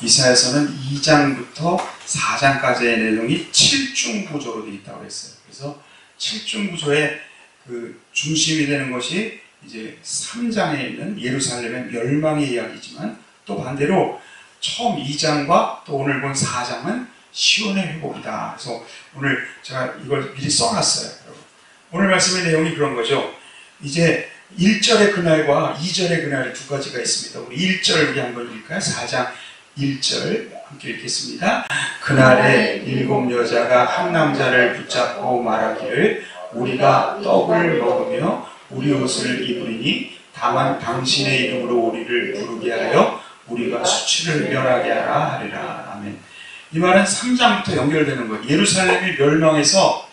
이사야서는 2장부터 4장까지의 내용이 7중 구조로 되어 있다고 했어요. 그래서 7중 구조의 그 중심이 되는 것이 이제 3장에 있는 예루살렘의 멸망의 이야기지만, 또 반대로 처음 2장과 또 오늘 본 4장은 시온의 회복이다. 그래서 오늘 제가 이걸 미리 써놨어요. 오늘 말씀의 내용이 그런 거죠. 이제 1절의 그날과 2절의 그날이 두 가지가 있습니다. 우리 1절 우리 한번 읽을까요? 4장 1절 함께 읽겠습니다. 그날에 7 여자가 한 남자를 붙잡고 말하기를 우리가 떡을 먹으며 우리 옷을 입으리니 다만 당신의 이름으로 우리를 부르게 하여 우리가 수치를 면하게 하라 하리라. 아멘. 이 말은 3장부터 연결되는 거예요. 예루살렘이 멸망해서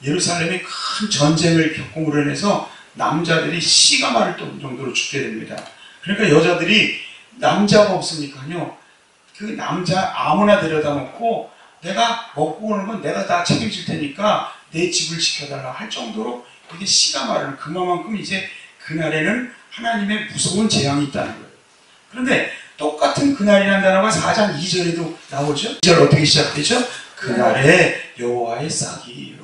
예루살렘이 큰 전쟁을 겪음으로 인해서 남자들이 씨가 마를 정도로 죽게 됩니다. 그러니까 여자들이 남자가 없으니까요, 그 남자 아무나 데려다 놓고 내가 먹고 오는 건 내가 다 책임질 테니까 내 집을 지켜달라 할 정도로 이게 씨가 마르는, 그만큼 이제 그날에는 하나님의 무서운 재앙이 있다는 거예요. 그런데 똑같은 그날이라는 단어가 4장 2절에도 나오죠. 2절 어떻게 시작되죠? 그날에 여호와의 싹이.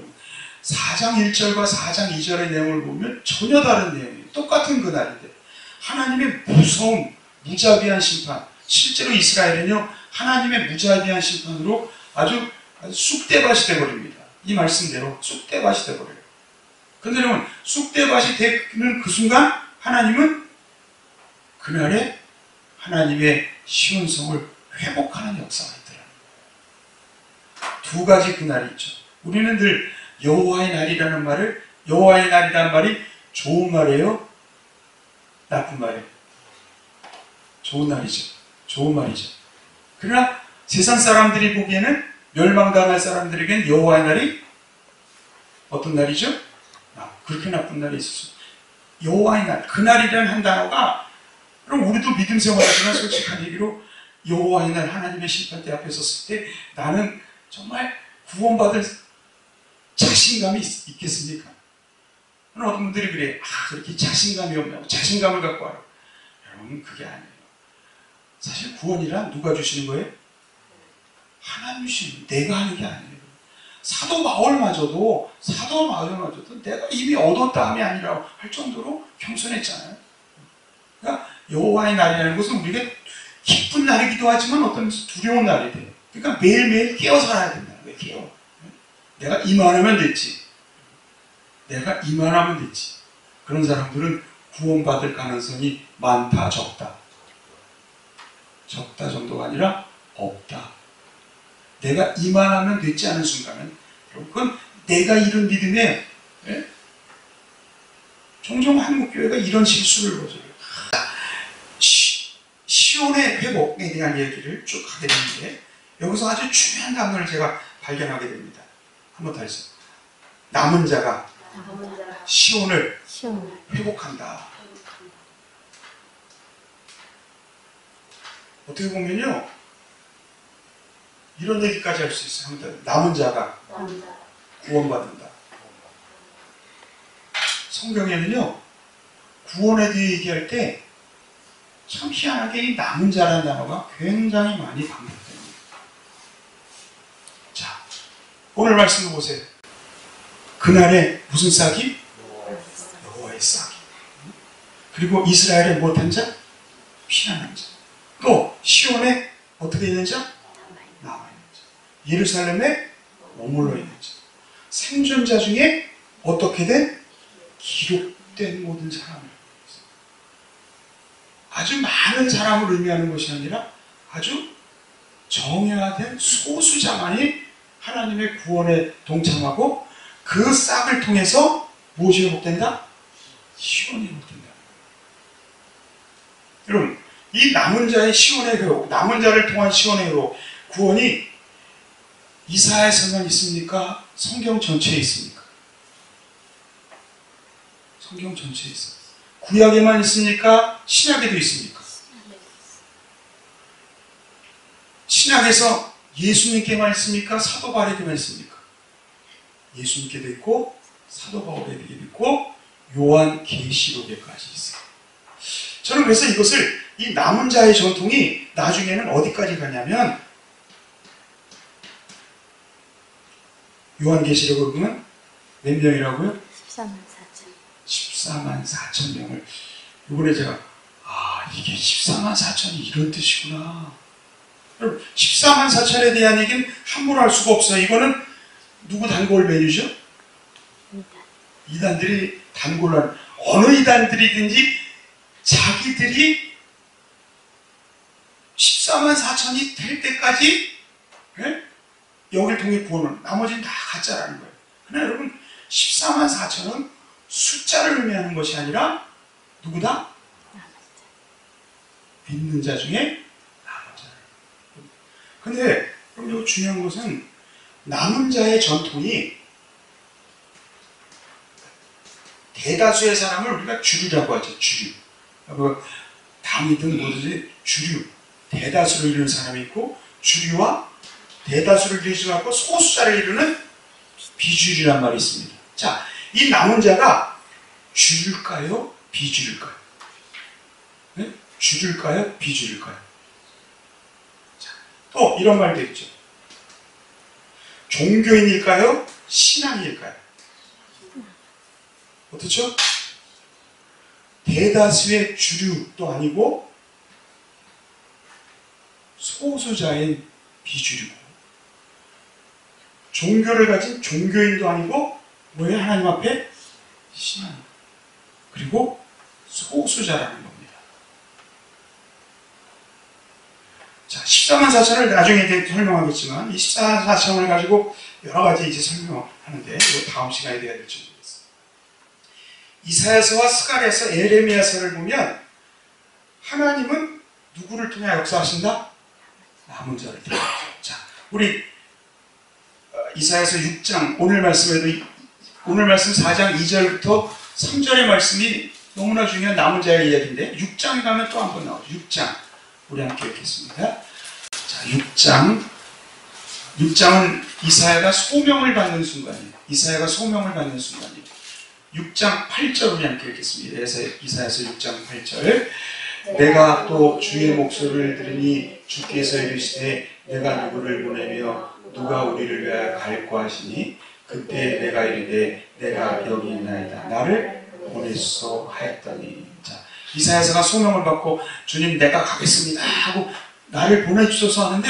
4장 1절과 4장 2절의 내용을 보면 전혀 다른 내용이에요. 똑같은 그날인데 하나님의 무서운 무자비한 심판, 실제로 이스라엘은요 하나님의 무자비한 심판으로 아주 쑥대밭이 되어버립니다. 이 말씀대로 쑥대밭이 되어버려요. 그런데 여러분, 쑥대밭이 되는 그 순간 하나님은 그날에 하나님의 시온성을 회복하는 역사가 있더라고요. 두 가지 그날이 있죠. 우리는 늘 여호와의 날이라는 말을, 여호와의 날이라는 말이 좋은 말이에요? 나쁜 말이에요? 좋은 날이죠. 좋은 말이죠. 그러나 세상 사람들이 보기에는, 멸망당할 사람들에게는 여호와의 날이 어떤 날이죠? 그렇게 나쁜 날이 있었어요. 여호와의 날, 그날이라는 한 단어가, 그럼 우리도 믿음 생활하지만 솔직한 얘기로 여호와의 날, 하나님의 심판대 앞에 섰을 때 나는 정말 구원받을 자신감이 있겠습니까? 어떤 분들이 그래, 그렇게 자신감이 없냐고, 자신감을 갖고 와라. 여러분, 그게 아니에요. 사실 구원이란 누가 주시는 거예요? 하나님 주시는, 내가 하는 게 아니에요. 사도 바울마저도 내가 이미 얻었다함이 아니라고 할 정도로 겸손했잖아요. 그러니까 여호와의 날이라는 것은 우리가 기쁜 날이기도 하지만 어떤 두려운 날이 돼요. 그러니까 매일매일 깨어 살아야 된다는 거예요. 깨어. 내가 이만하면 됐지. 내가 이만하면 됐지. 그런 사람들은 구원받을 가능성이 많다, 적다. 적다 정도가 아니라 없다. 내가 이만하면 됐지 않은 순간은, 그건 내가 이룬 믿음에, 종종 한국교회가 이런 실수를 보죠. 시온의 회복에 대한 얘기를 쭉 하게 되는데, 여기서 아주 중요한 단어를 제가 발견하게 됩니다. 한 번 더 했어요. 남은 자가 시온을 회복한다. 어떻게 보면요, 이런 얘기까지 할 수 있어요. 남은 자가 구원받는다. 성경에는요, 구원에 대해 얘기할 때 참 희한하게 이 남은 자라는 단어가 굉장히 많이 반복됩니다. 자, 오늘 말씀을 보세요. 그날에 무슨 싹이? 여호와의 싹이. 그리고 이스라엘의 못한 자? 피난한 자. 또 시온에 어떻게 있는 자? 남아있는 자. 예루살렘에 머물러 있는 자. 생존자 중에 어떻게 된? 기록된 모든 사람을. 아주 많은 사람을 의미하는 것이 아니라 아주 정예화된 소수자만이 하나님의 구원에 동참하고 그 싹을 통해서 무엇이 회복된다? 시온이 회복된다. 여러분, 이 남은 자의 시온의 회복, 남은 자를 통한 시온의 회복, 구원이 이사야에서만 있습니까? 성경 전체에 있습니까? 성경 전체에 있습니다. 구약에만 있습니까? 신약에도 있습니까? 신약에서 예수님께만 있습니까? 사도 바울에게만 있습니까? 예수님께도 있고 사도 바울에게도 있고 요한 계시록에까지 있어요. 저는 그래서 이것을, 이 남은 자의 전통이 나중에는 어디까지 가냐면, 요한계시록을 보면 몇 명이라고요? 14만 4천. 14만 4천 명을. 이번에 제가, 이게 14만 4천이 이런 뜻이구나. 여러분, 14만 4천에 대한 얘기는 함부로 할 수가 없어요. 이거는 누구 단골 메뉴죠? 이단들이 단골한, 어느 이단들이든지 자기들이 14만 4천이 될 때까지, 여길 통해 구원을, 나머지는 다 가짜라는 거예요. 그러나 여러분, 14만 4천은 숫자를 의미하는 것이 아니라 누구다? 믿는 자 중에 남은 자. 근데 여러분, 중요한 것은 남은 자의 전통이 대다수의 사람을 우리가 주류라고 하죠. 주류. 당이든 뭐든지 주류. 대다수를 이루는 사람이 있고, 주류와 대다수를 이루지 않고 소수자를 이루는 비주류란 말이 있습니다. 자, 이 남은 자가 주류일까요? 비주류일까요? 네? 주류일까요? 비주류일까요? 자, 또 이런 말도 있죠. 종교인일까요? 신앙일까요? 어떻죠? 대다수의 주류도 아니고 소수자인 비주류고, 종교를 가진 종교인도 아니고 뭐예요? 하나님 앞에 신앙, 그리고 소수자라는 겁니다. 자, 14만 4천을 나중에 설명하겠지만, 이 14만 4천을 가지고 여러 가지 이제 설명하는데, 이거 다음 시간에 돼야 될지 모르겠어요. 이사야서와 스가랴서, 에레미야서를 보면 하나님은 누구를 통해 역사하신다? 남은 자를 통해. 자, 우리 이사야서 6장, 오늘 말씀에도, 오늘 말씀 4장 2절부터 3절의 말씀이 너무나 중요한 남은 자의 이야기인데, 6장에 가면 또 한 번 나오죠. 6장. 우리 함께 읽겠습니다. 자, 6장은 이사야가 소명을 받는 순간이에요. 이사야가 소명을 받는 순간이에요. 6장 8절 우리 함께 읽겠습니다. 이사야서 6장 8절. 내가 또 주의 목소리를 들으니 주께서 이르시되 내가 누구를 보내며 누가 우리를 위하여 갈고 하시니 그때 내가 이르되 내가 여기 있나이다. 나를 보냈소 하였더니. 자, 이사야서가 소명을 받고 주님 내가 가겠습니다 하고 나를 보내주소서 하는데,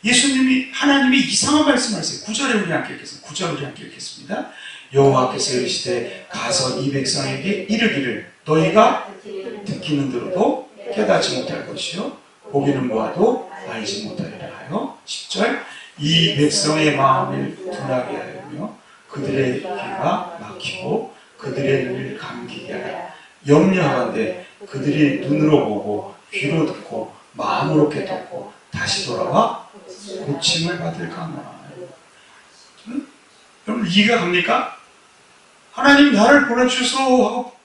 예수님이, 하나님이 이상한 말씀을 하세요. 9절에 우리 함께 읽겠습니다. 9절 우리 함께 읽겠습니다. 여호와께서 이르시되 가서 이 백성에게 이르기를 너희가 듣기는 들어도 깨닫지 못할 것이요 보기는 보아도 알지 못하리라 하여. 10절 이 백성의 마음을 둔하게 하였며 그들의 귀가 막히고 그들의 눈을 감기게 하라. 염려하건대 그들이 눈으로 보고 귀로 듣고 마음으로 깨닫고 다시 돌아와 고침을 받을까나. 여러분 이해가 갑니까? 하나님 나를 보내주소 하고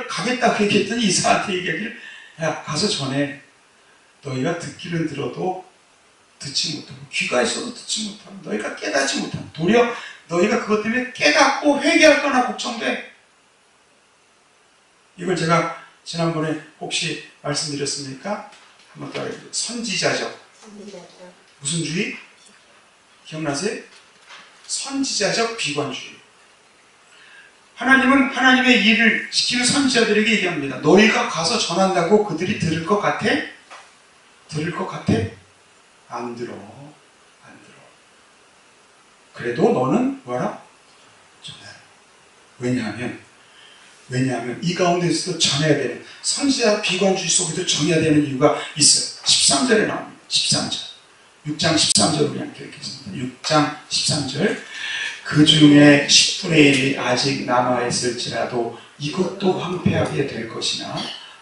가겠다고 얘기했더니 이사한테 얘기하기를, 야 가서 전해. 너희가 듣기는 들어도 듣지 못하고 귀가 있어도 듣지 못하고 너희가 깨닫지 못하고 도리어 너희가 그것 때문에 깨닫고 회개할 거나 걱정돼. 이걸 제가 지난번에 혹시 말씀드렸습니까? 한번 더 알려드릴게요. 선지자적. 무슨 주의? 기억나세요? 선지자적 비관주의. 하나님은 하나님의 일을 시키는 선지자들에게 얘기합니다. 너희가 가서 전한다고 그들이 들을 것 같아? 들을 것 같아? 안 들어. 안 들어. 그래도 너는 뭐라? 전해. 왜냐하면 이 가운데서도 전해야 되는, 선지자 비관주의 속에도 전해야 되는 이유가 있어요. 13절에 나옵니다. 13절. 6장 13절 우리 함께 읽겠습니다. 6장 13절. 그 중에 10분의 1이 아직 남아있을지라도 이것도 황폐하게 될 것이나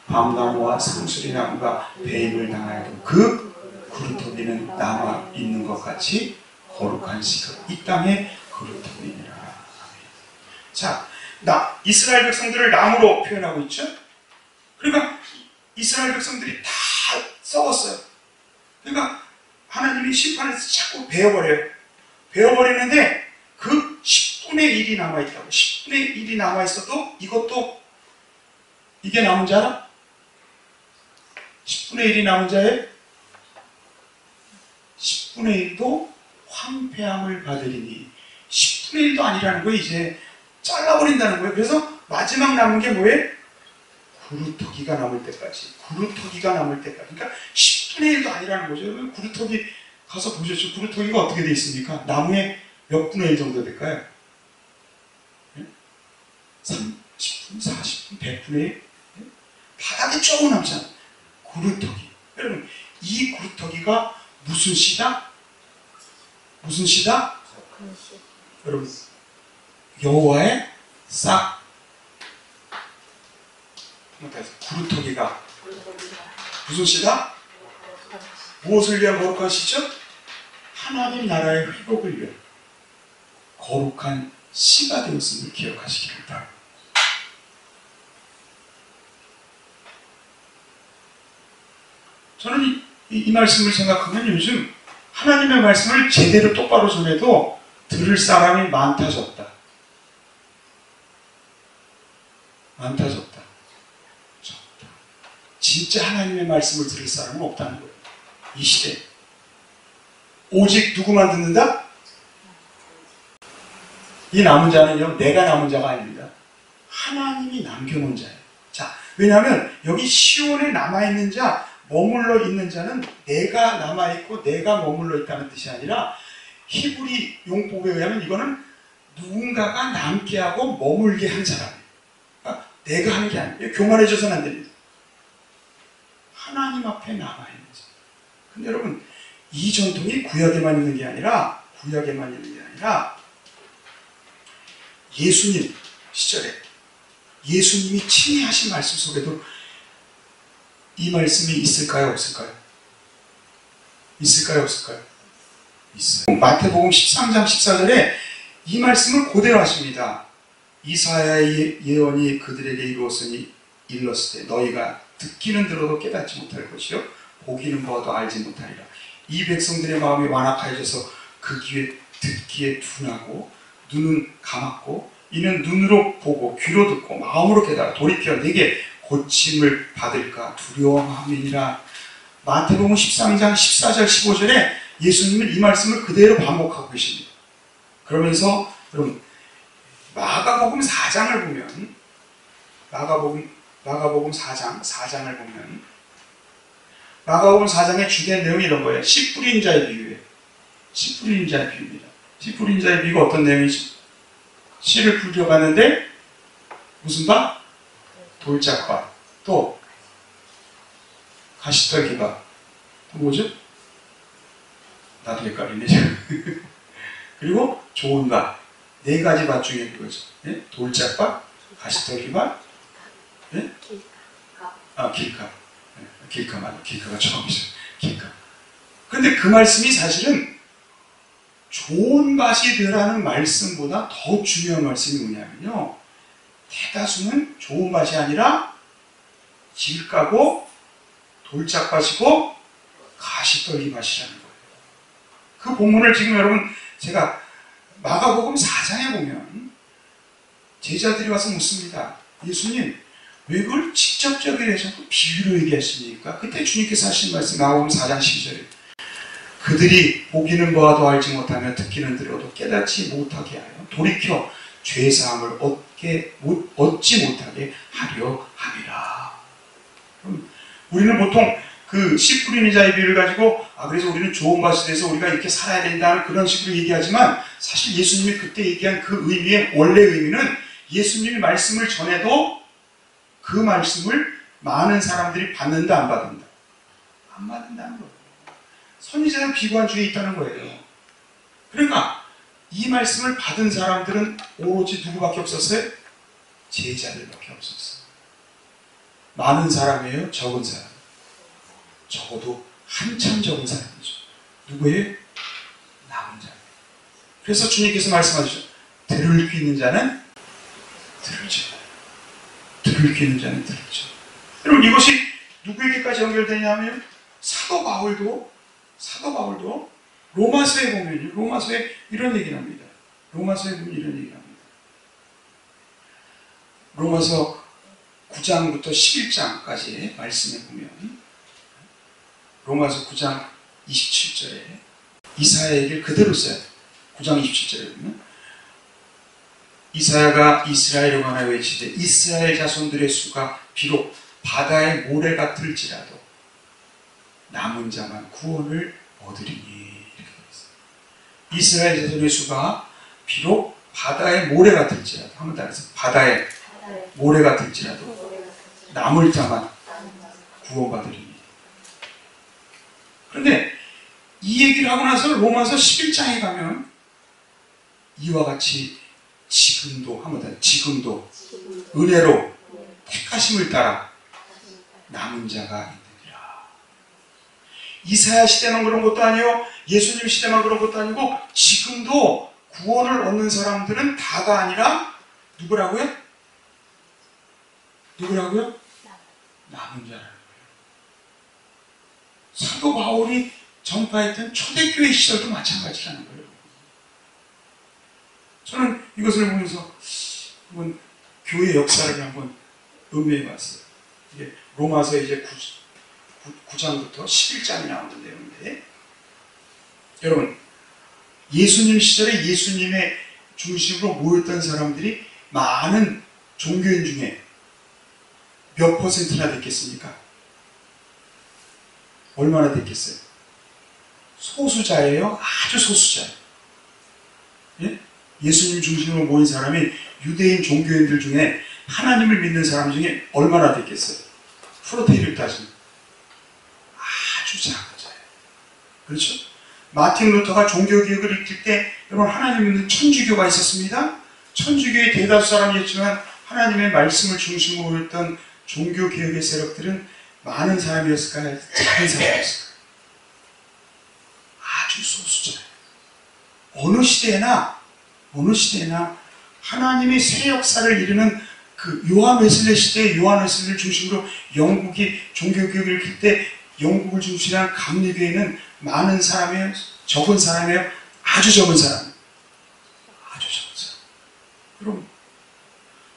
밤나무와 상수리나무가 배임을 당하여도 그 그루터기는 남아있는 것 같이 거룩한 시각 이 땅에 그루터기니라. 자, 이스라엘 백성들을 나무로 표현하고 있죠. 그러니까 이스라엘 백성들이 다 썩었어요. 그러니까 하나님이 심판에서 자꾸 베어버려요. 베어버리는데 그 10분의 1이 남아있다고. 10분의 1이 남아있어도 이것도, 이게 남은 줄 알아? 10분의 1이 남은 자의 10분의 1도 황폐함을 받으리니 10분의 1도 아니라는 거예요. 이제 잘라버린다는 거예요. 그래서 마지막 남은 게 뭐예요? 구루터기가 남을 때까지. 구루터기가 남을 때까지. 그러니까 10분의 1도 아니라는 거죠. 여러분 구루터기 가서 보셨죠? 구루터기가 어떻게 되어 있습니까? 나무에 몇 분의 1 정도 될까요? 30분, 40분, 100분의 1? 바닥에 조금 남잖아요. 구루터기. 여러분 이 구루터기가 무슨 씨다? 무슨 씨다? 여러분 여호와의 싹 구루터기가 무슨 씨다? 무엇을 위한 거룩한 씨죠? 하나님 나라의 회복을 위한 거룩한 씨가 되었음을 기억하시기 바랍니다. 저는 이 말씀을 생각하면 요즘 하나님의 말씀을 제대로 똑바로 전해도 들을 사람이 많다졌다. 많다졌다. 적다. 진짜 하나님의 말씀을 들을 사람은 없다는 거예요. 이 시대에. 오직 누구만 듣는다? 이 남은 자는요, 내가 남은 자가 아닙니다. 하나님이 남겨놓은 자예요. 자, 왜냐하면 여기 시온에 남아있는 자, 머물러 있는 자는 내가 남아있고 내가 머물러 있다는 뜻이 아니라 히브리 용법에 의하면 이거는 누군가가 남게 하고 머물게 한 사람이에요. 그러니까 내가 하는 게 아니에요. 교만해져서는 안 됩니다. 하나님 앞에 남아있는 자. 근데 여러분, 이 전통이 구약에만 있는 게 아니라 예수님 시절에 예수님이 친히 하신 말씀 속에도 이 말씀이 있을까요? 없을까요? 있을까요? 없을까요? 있어요. 마태복음 13장 14절에 이 말씀을 그대로 하십니다. 이사야의 예언이 그들에게 이루었으니 일렀을 때 너희가 듣기는 들어도 깨닫지 못할 것이요 보기는 보아도 알지 못하리라. 이 백성들의 마음이 완악하여져서 그 귀에 듣기에 둔하고 눈은 감았고 이는 눈으로 보고 귀로 듣고 마음으로 깨달아 돌이켜 내게 고침을 받을까 두려워함이니라. 마태복음 13장 14절 15절에 예수님은 이 말씀을 그대로 반복하고 계십니다. 그러면서 여러분 마가복음 4장을 보면 마가복음 4장을 보면 마가복음 4장의 주된 내용이 이런 거예요. 씨 뿌린 자의 비유예요. 씨 뿌린 자의 비유입니다. 씨 뿌린 자의 비유가 어떤 내용이지? 씨를 뿌려 가는데 무슨 밭? 돌짝밭, 또 가시떨기밭, 또 뭐죠? 나도 헷갈리네. 그리고 좋은 밭, 네 가지 밭 중에 그거죠. 네? 돌짝밭, 가시떨기밭, 네? 길가. 네, 길가 맞아. 길가가 처음이죠. 길가. 근데 그 말씀이 사실은 좋은 밭이 되라는 말씀보다 더 중요한 말씀이 뭐냐면요. 대다수는 좋은 밭이 아니라 길가고 돌짝밭이고 가시떨기 밭이라는 거예요. 그 본문을 지금 여러분 제가 마가복음 4장에 보면 제자들이 와서 묻습니다. 예수님 왜 그걸 직접적으로 해서 비유로 얘기하십니까? 그때 주님께서 하신 말씀 마가복음 4장 12절에 그들이 보기는 보아도 알지 못하며 듣기는 들어도 깨닫지 못하게 하여 돌이켜 죄사함을 얻지 못하게 하려 함이라. 우리는 보통 그 씨 뿌리는 자의 비유를 가지고 그래서 우리는 좋은 밭이 돼서 우리가 이렇게 살아야 된다는 그런 식으로 얘기하지만 사실 예수님이 그때 얘기한 그 의미의 원래 의미는 예수님이 말씀을 전해도 그 말씀을 많은 사람들이 받는다 안 받는다? 안 받는다는 거예요. 선지자는 비관주의에 있다는 거예요. 그러니까 이 말씀을 받은 사람들은 오로지 누구밖에 없었어요? 제자들밖에 없었어요. 많은 사람이에요? 적은 사람? 적어도 한참 적은 사람이죠. 누구예요? 남은 자예요. 그래서 주님께서 말씀하시죠. 들을 귀 있는 자는 들을지어다. 들을 귀 있는 자는 들을지어다. 여러분 이것이 누구에게까지 연결되냐면 사도 바울도 로마서에 보면 로마서에 이런 얘기를 합니다. 로마서에 보면 이런 얘기를 합니다. 로마서 9장부터 11장까지의 말씀에 보면 로마서 9장 27절에 이사야 얘기를 그대로 써요. 9장 27절에 보면 이사야가 이스라엘에 관하여 외치되 이스라엘 자손들의 수가 비록 바다의 모래 같을지라도 남은 자만 구원을 얻으리니. 이렇게 되어 있어요. 이스라엘 자손의 수가 비록 바다의 모래 같을지라도, 한번 따라서 바다의 모래 같을지라도 남을 자만 구원받으리니. 그런데 이 얘기를 하고 나서 로마서 11장에 가면 이와 같이 지금도, 한번 더, 지금도 은혜로 택하심을 따라 남은 자가 있느니라. 이사야 시대만 그런 것도 아니요, 예수님 시대만 그런 것도 아니고 지금도 구원을 얻는 사람들은 다가 아니라 누구라고요? 누구라고요? 남은 자라는 거예요. 사도 바울이 전파했던 초대교회 시절도 마찬가지라는 거예요. 저는 이것을 보면서 한번 교회 역사를 한번 음미해 봤어요. 이게 로마서 이제 9장부터 11장이 나오는 내용인데, 여러분, 예수님 시절에 예수님의 중심으로 모였던 사람들이 많은 종교인 중에 몇 퍼센트나 됐겠습니까? 얼마나 됐겠어요? 소수자예요? 아주 소수자예요. 예? 예수님 중심으로 모인 사람이 유대인 종교인들 중에 하나님을 믿는 사람 중에 얼마나 됐겠어요? 프로테인을 따지면 아주 작은 자예요. 그렇죠? 마틴 루터가 종교개혁을 이끌 때 여러분 하나님 믿는 천주교가 있었습니다. 천주교의 대다수 사람이었지만 하나님의 말씀을 중심으로 했던 종교개혁의 세력들은 많은 사람이었을까요? 작은 사람이었을까요? 아주 소수자예요. 어느 시대에나 하나님의 새 역사를 이루는 그 요한 웨슬리 시대의 요한 웨슬리를 중심으로 영국이 종교개혁을 이끌 때 영국을 중심으로 한 감리교회는 많은 사람이에요? 적은 사람이에요? 아주 적은 사람. 아주 적은 사람. 여러분,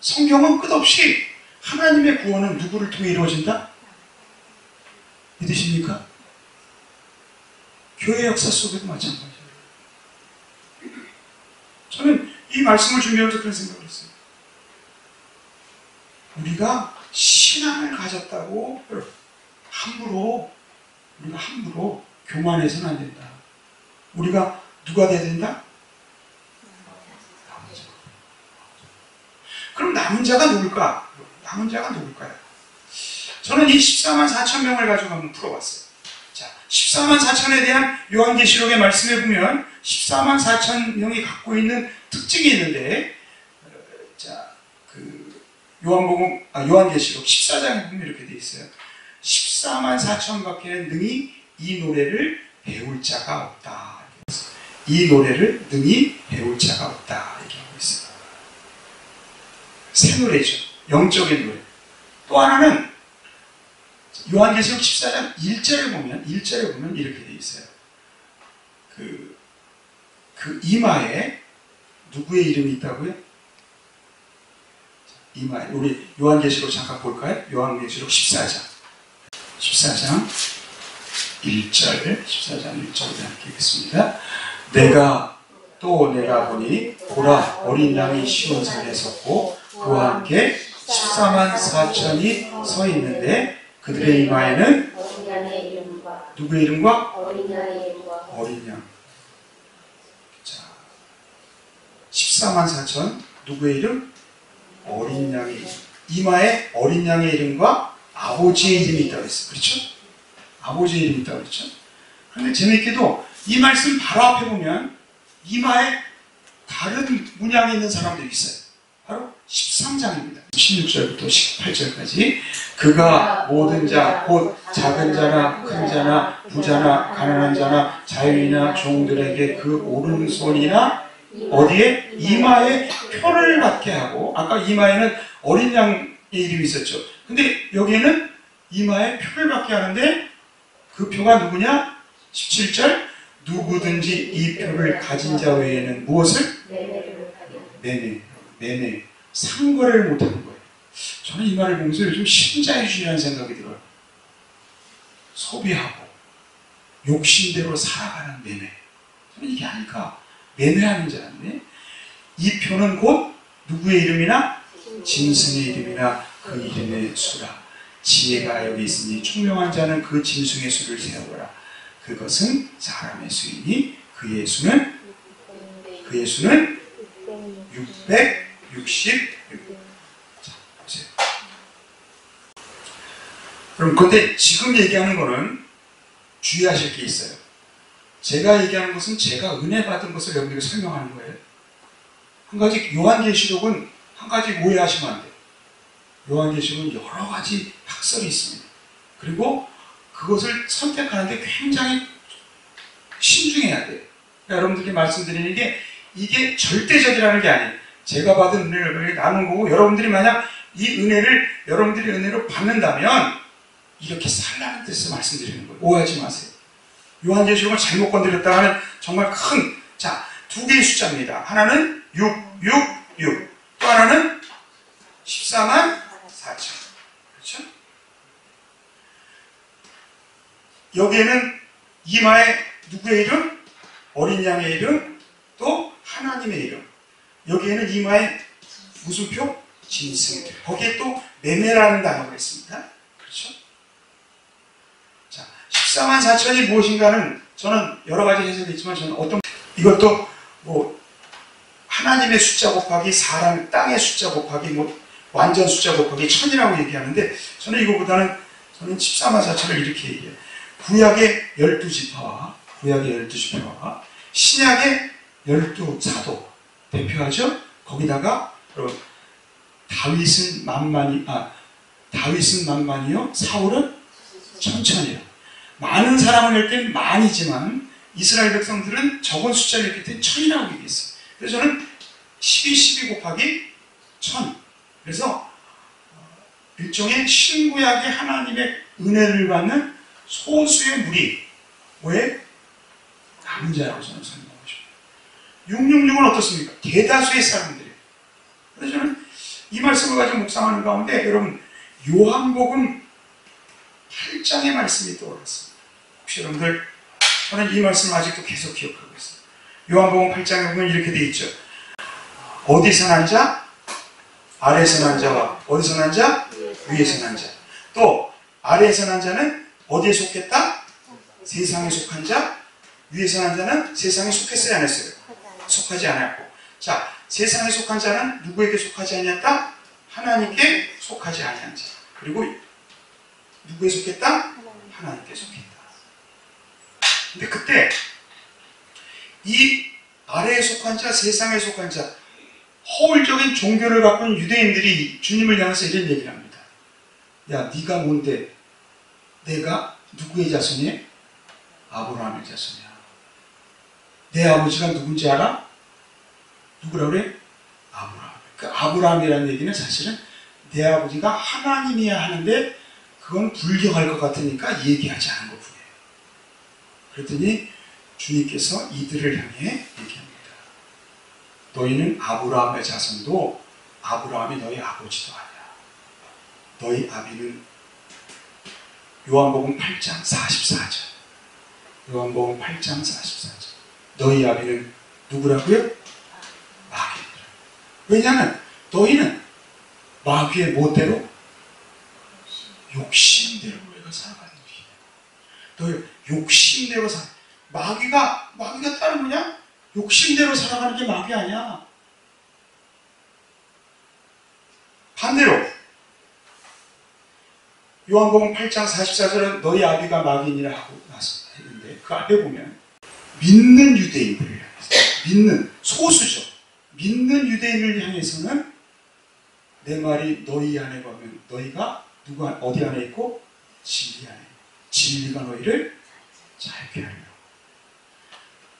성경은 끝없이 하나님의 구원은 누구를 통해 이루어진다? 믿으십니까? 교회 역사 속에도 마찬가지예요. 저는 이 말씀을 준비하면서 그런 생각을 했어요. 우리가 신앙을 가졌다고 우리가 함부로 교만해서는 안 된다. 우리가 누가 돼야 된다? 남은 자. 그럼 남은 자가 누굴까? 남은 자가 누굴까요? 저는 이 14만 4천 명을 가지고 한번 풀어봤어요. 자, 14만 4천에 대한 요한계시록의 말씀에 보면 14만 4천 명이 갖고 있는 특징이 있는데, 자, 요한계시록 14장에 보면 이렇게 되어 있어요. 14만 4천 밖에는 능히 이 노래를 배울 자가 없다. 이 노래를 능히 배울 자가 없다. 이렇게 하고 있어요. 새 노래죠. 영적인 노래. 또 하나는 요한계시록 14장 1절에 보면 이렇게 되어 있어요. 그 이마에 누구의 이름이 있다고요? 이마에. 우리 요한계시록 잠깐 볼까요? 요한계시록 14장 1절 함께 읽겠습니다. 내가 보니 보라 어린 양이 시온산에 섰고 그와 함께 14만 4천이 서 있는데 그들의 이마에는 누구의 이름과? 어린 양. 자, 14만 4천 누구의 이름? 어린 양의 이름. 이마에 어린 양의 이름과 아버지의 이름이 있다고 했어요. 그렇죠? 아버지의 이름이 있다고 그랬죠? 그런데 재미있게도 이 말씀 바로 앞에 보면 이마에 다른 문양이 있는 사람들이 있어요. 바로 13장입니다. 16절부터 18절까지 그가 모든 자, 곧 작은 자나 큰 자나 부자나 가난한 자나 자유인이나 종들에게 그 오른손이나 어디에? 이마에 표를 받게 하고, 아까 이마에는 어린 양의 이름이 있었죠. 근데 여기에는 이마에 표를 받게 하는데 그 표가 누구냐? 17절 누구든지 이 표를 가진 자 외에는 무엇을? 매매 상거래를 못하는 거예요. 저는 이 말을 보면서 요즘 신자유주의라는 생각이 들어요. 소비하고 욕심대로 살아가는 매매. 저는 이게 아닐까. 매매하는 줄 알았네. 이 표는 곧 누구의 이름이나? 짐승의 이름이나 그 이름의 수라. 지혜가 여기 있으니 총명한 자는 그 짐승의 수를 세어보라. 그것은 사람의 수이니 그의 수는 666. 자, 보세요. 그럼 근데 지금 얘기하는 거는 주의하실 게 있어요. 제가 얘기하는 것은 제가 은혜 받은 것을 여러분들에게 설명하는 거예요. 한 가지 요한계시록은 한 가지 오해하시면 안 돼요. 요한계시록은 여러 가지 학설이 있습니다. 그리고 그것을 선택하는데 굉장히 신중해야 돼요. 그러니까 여러분들께 말씀드리는 게 이게 절대적이라는 게 아니에요. 제가 받은 은혜를 나눈 거고 여러분들이 만약 이 은혜를 여러분들이 은혜로 받는다면 이렇게 살라는 뜻을 말씀드리는 거예요. 오해하지 마세요. 요한계시록을 잘못 건드렸다 하는 정말 큰, 자, 두 개의 숫자입니다. 하나는 666, 또 하나는 14만 4천. 그렇죠? 여기에는 이마에 누구의 이름? 어린 양의 이름, 또 하나님의 이름. 여기에는 이마에 무슨 표? 짐승의 표. 거기에 또 매매라는 단어가 있습니다. 그렇죠? 자, 14만 4천이 무엇인가는 저는 여러 가지 해석이 있지만 저는 이것도 뭐 하나님의 숫자 곱하기 사람 땅의 숫자 곱하기 뭐 완전 숫자 곱하기 천이라고 얘기하는데 저는 이거보다는 저는 14만 4천을 이렇게 얘기해요. 구약의 12지파와 신약의 12사도 대표하죠. 거기다가 다윗은 만만이요 사울은 천천이요. 많은 사람을 낼 땐 만이지만 이스라엘 백성들은 적은 숫자를 읽을 땐 천이라고 얘기했어요. 그래서 저는 12 곱하기 천. 그래서 일종의 신구약의 하나님의 은혜를 받는 소수의 무리, 왜? 남은 자라고 저는 설명하고 싶어요. 666은 어떻습니까? 대다수의 사람들이에요. 그래서 저는 이 말씀을 가지고 묵상하는 가운데 여러분 요한복음 8장의 말씀이 떠올랐습니다. 혹시 여러분들 저는 이 말씀을 아직도 계속 기억하고 있어요. 요한복음 8장에 보면 이렇게 되어 있죠. 어디서 난 자? 아래에서 난 자와 어디서 난 자? 위에서 난 자. 또 아래에서 난 자는 어디에 속했다? 세상에 속한 자. 위에서 난 자는 세상에 속했어요? 안 했어요? 속하지 않았고. 자, 세상에 속한 자는 누구에게 속하지 아니었다? 하나님께 속하지 아니한 자. 그리고 누구에 속했다? 하나님께 속했다. 근데 그때 이 아래에 속한 자, 세상에 속한 자, 허울적인 종교를 갖고 있는 유대인들이 주님을 향해서 이런 얘기를 합니다. 야, 네가 뭔데? 내가 누구의 자손이야? 아브라함의 자손이야. 내 아버지가 누군지 알아? 누구라 그래? 아브라함. 그 아브라함이라는 얘기는 사실은 내 아버지가 하나님이야 하는데 그건 불경할 것 같으니까 얘기하지 않은 것뿐이에요. 그랬더니 주님께서 이들을 향해 얘기합니다. 너희는 아브라함의 자손도 아브라함이 너희 아버지도 아니야. 너희 아비는 요한복음 8장 44절. 요한복음 8장 44절. 너희 아비는 누구라고요? 마귀더라. 왜냐하면 너희는 마귀의 뭐대로? 욕심대로 우리가 살아가는 것이야. 너희 욕심대로 살아. 마귀가 다른 뭐냐? 욕심대로 살아가는 게 마귀 아니야. 반대로 요한복음 8장 44절은 너희 아비가 마귀니라 하고 나서 했는데 그 앞에 보면 믿는 유대인들을 향해서 믿는 소수죠. 믿는 유대인을 향해서는 내 말이 너희 안에 가면 너희가 누가 어디 안에 있고 진리 안에 진리가 너희를 살게 하리라.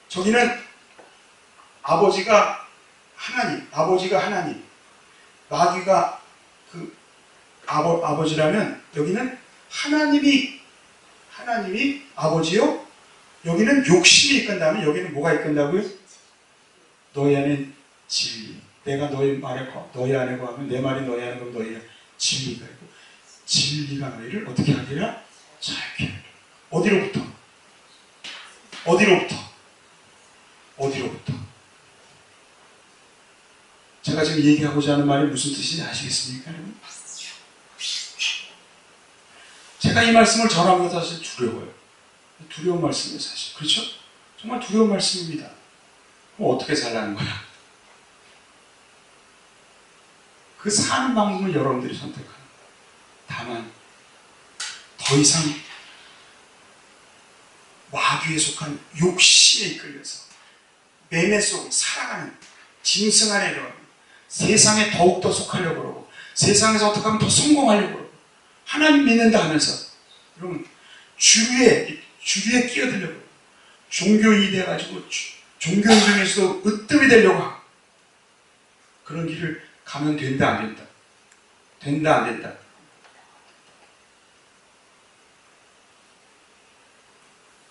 저기는 아버지가 하나님, 마귀가 그 아버지라면 여기는 하나님이 아버지요. 여기는 욕심이 이끈다면 여기는 뭐가 이끈다고요? 너희 안에 진리. 내가 너희 안에 거하면 내 말이 너희 안에 거하면 너희 안에 진리가 있고 진리가 너희를 어떻게 하리라? 살게 하리라. 어디로부터? 어디로부터? 어디로부터? 제가 지금 얘기하고자 하는 말이 무슨 뜻인지 아시겠습니까? 제가 이 말씀을 전하면서 사실 두려워요. 두려운 말씀이에요, 사실. 그렇죠? 정말 두려운 말씀입니다. 그럼 어떻게 살라는 거야? 그 사는 방법을 여러분들이 선택하는 거예요. 다만 더 이상 마귀에 속한 욕심에 이끌려서 매매 속을 살아가는 짐승 안에 들어가는 세상에 더욱더 속하려고 그러고 세상에서 어떻게 하면 더 성공하려고 그러고 하나님 믿는다 하면서 여러분 주류에 끼어들려고 종교인이 돼가지고 종교인 중에서도 으뜸이 되려고 하고 그런 길을 가면 된다 안 된다? 된다 안 된다?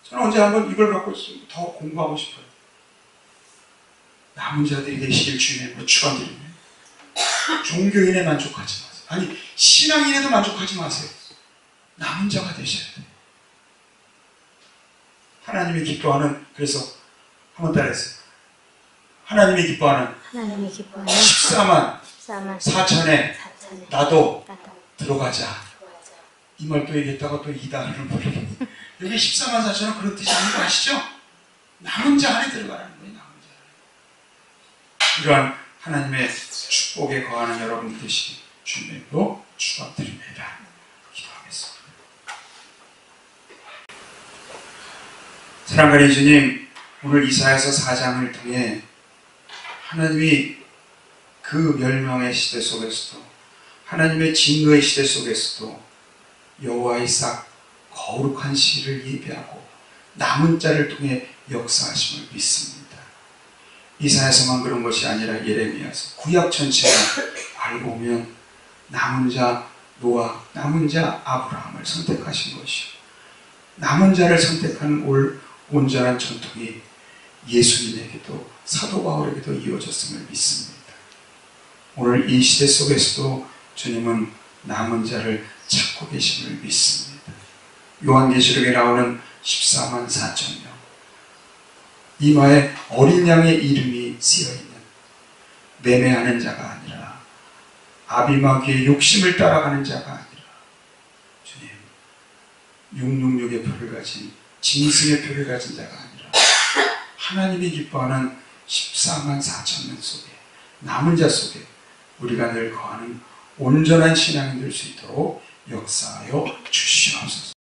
저는 언제 한번 이걸 갖고 더 공부하고 싶어요. 남은 자들이 계시길 주님으로 축원드립니다. 종교인에 만족하지 마세요. 아니 신앙인에도 만족하지 마세요. 남은 자가 되셔야 돼요. 하나님이 기뻐하는 그래서 한번 따라했어요. 하나님이 기뻐하는 14만 4천에 나도 들어가자. 이 말 또 얘기했다가 또 이단을 버리고 여기 14만 4천은 그런 뜻이 아닌 거 아시죠? 남은 자 안에 들어가라는 거예요. 남은 자 안에. 이러한 하나님의 축복에 거하는 여러분 되시기 주님으로 축원드립니다. 기도하겠습니다. 사랑하는 주님, 오늘 이사야서 4장을 통해 하나님이 그 멸망의 시대 속에서도 하나님의 진노의 시대 속에서도 여호와의 싹 거룩한 시를 예배하고 남은 자를 통해 역사하심을 믿습니다. 이사야서만 그런 것이 아니라 예레미야서 구약 전체가 알고 보면 남은 자 노아, 남은 자 아브라함을 선택하신 것이요 남은 자를 선택하는 온전한 전통이 예수님에게도 사도 바울에게도 이어졌음을 믿습니다. 오늘 이 시대 속에서도 주님은 남은 자를 찾고 계심을 믿습니다. 요한계시록에 나오는 14만 4천 명 이마에 어린 양의 이름이 쓰여있는 매매하는 자가 아니라 아비마귀의 욕심을 따라가는 자가 아니라 주님 666의 표를 가진 짐승의 표를 가진 자가 아니라 하나님이 기뻐하는 14만 4천 명 속에 남은 자 속에 우리가 늘 거하는 온전한 신앙이 될 수 있도록 역사하여 주시옵소서.